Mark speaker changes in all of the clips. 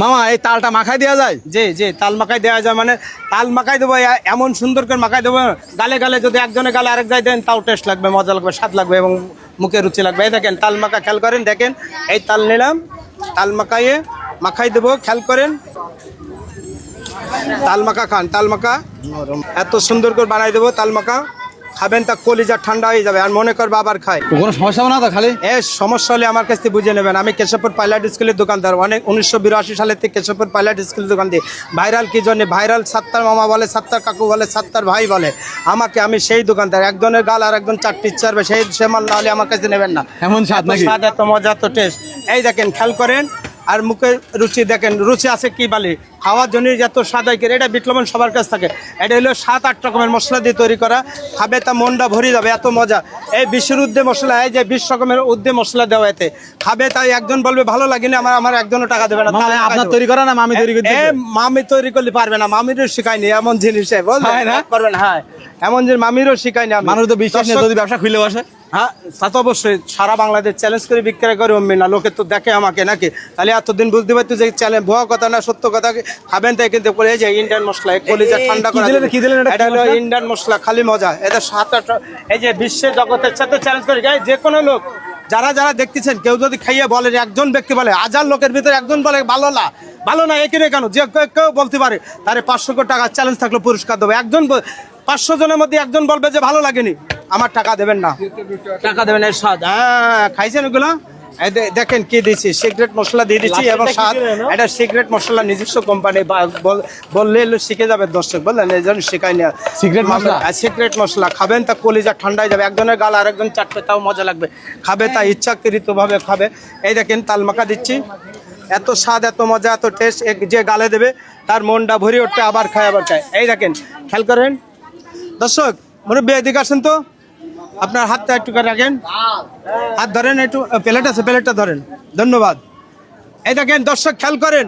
Speaker 1: মামা এই তালটা মাখাই দেওয়া যায়?
Speaker 2: জি জি, তাল মাখাই দেওয়া যায়, মানে তাল মাখাই দেবো এমন সুন্দর করে মাখাই দেবো, গালে গালে যদি একজনের গালে আরেক জায়গায় দেন তাও টেস্ট লাগবে, মজা লাগবে, স্বাদ লাগবে এবং মুখে রুচি লাগবে। এই দেখেন তাল মাখা, খেয়াল করেন, দেখেন এই তাল নিলাম, তাল মাখাইয়ে মাখাই দেবো, খেয়াল করেন, তাল মাখা খান, তাল মাখা এত সুন্দর করে বানাই দেবো, তাল মাখা খাবেন তা কলিজা ঠান্ডা হয়ে যাবে, আর মনে করবে আবার খায়।
Speaker 1: কোনো সমস্যা হবে না তো? খালি
Speaker 2: সমস্যা হলে আমার কাছ থেকে বুঝে নেবেন। আমি কেশবপুর পাইলট স্কুলের দোকানদার, অনেক 1982 সালের থেকে কেশবপুর পাইলট স্কুলের দোকান দিই। ভাইরাল কি জন্য? ভাইরাল সাত্তার মামা বলে, সাত্তার কাকু বলে, সাত্তার ভাই বলে আমাকে। আমি সেই দোকানদার, একজনের গাল আর একজন চারটি চারবে, সে মাল না হলে আমার কাছে নেবেন না।
Speaker 1: এমন স্বাদ নাকি?
Speaker 2: স্বাদ, এত মজা, এত টেস্ট। এই দেখেন, খেয়াল করেন, আর মুখের রুচি দেখেন, রুচি আছে কি বলে, খাওয়ার জন্য যত স্বাদ হয়। এটা বিট লবণ সবার কাছ থাকে, এটা হলো 7-8 রকমের মশলা দিয়ে তৈরি করা, খাবে তা মনটা ভরে যাবে, এত মজা। এই 20 ঊর্ধ্বে মশলা, এই যে 20 রকমের ঊর্ধ্বে মশলা দেওয়া, এতে খাবে তাই একজন বলবে ভালো লাগেনি, আমার একজনও টাকা দেবে না।
Speaker 1: আপনার তৈরি করা না মামি তৈরি করতে?
Speaker 2: মামি তৈরি করলে পারবে না, মামিরও শিখায়নি এমন জিনিস,
Speaker 1: হয় না?
Speaker 2: পারবেন? হ্যাঁ, এমন যে মামিরও শিখায়নি।
Speaker 1: মানুষ তো বিশ্বাস নেই, যদি ব্যবসা খুলে বসে।
Speaker 2: হ্যাঁ, তা তো অবশ্যই, সারা বাংলাদেশ চ্যালেঞ্জ করে বিক্রয় করে অমনি না, লোকে তো দেখে আমাকে নাকি, তাহলে এতদিন বুঝতে পারতো যে চ্যালেঞ্জ ভুয়া কথা না সত্য কথা খাবেন তাই। কিন্তু এই যে ইন্ডিয়ান মশলা, কলিজা ঠান্ডা করে, এটা হলো ইন্ডিয়ান মশলা, খালি মজা। এটা 7-8, এই যে বিশ্বের জগতের সাথে চ্যালেঞ্জ করে যে কোনো লোক, যারা যারা দেখতেছেন, কেউ যদি খাইয়ে বলে, একজন ব্যক্তি বলে, 1000 লোকের ভিতরে একজন বলে ভালো না এখানে কেন, যে কেউ বলতে পারে, তারে 500 কোটি টাকা চ্যালেঞ্জ থাকলে পুরস্কার দেবো। একজন 500 জনের মধ্যে একজন বলবে যে ভালো লাগেনি, আমার টাকা দেবেন না, টাকা দেবেন। এর স্বাদ, হ্যাঁ খাইছেন ওগুলো? দেখেন কি দিচ্ছি, সিক্রেট মশলা দিয়ে দিচ্ছি এবং স্বাদ। এটা সিক্রেট মশলা, নিজস্ব কোম্পানি, বললে শিখে যাবে দর্শক, বললেন এই জন্য শেখাই না।
Speaker 1: সিক্রেট মশলা,
Speaker 2: সিক্রেট মশলা খাবেন তা কলিজা ঠান্ডা হয়ে যাবে, একজনের গাল আর একজন চাটবে তাও মজা লাগবে, খাবে তা ইচ্ছাকৃতভাবে খাবে। এই দেখেন তাল মাখা দিচ্ছি, এত স্বাদ, এত মজা, এত টেস্ট, যে গালে দেবে তার মনটা ভরে উঠতে, আবার খায় আবার খায়। এই দেখেন, খেয়াল করেন দর্শক, মুরব্বি এদিকে আসেন তো, আপনার হাতটা একটু করে রাখেন, হাত ধরেন, একটু প্লেট আছে, প্লেটটা ধরেন, ধন্যবাদ। এই দেখেন দর্শক, খেয়াল করেন,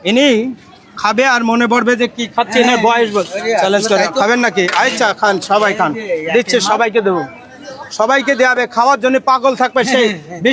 Speaker 2: ইনি খাবে আর মনে পড়বে যে কি খাচ্ছে, না বয়স চ্যালেঞ্জ করে। খাবেন নাকি? আচ্ছা খান, সবাই খান, দিচ্ছে সবাইকে দেবো, সবাইকে দেওয়া হবে, খাওয়ার জন্য পাগল থাকবে সেই।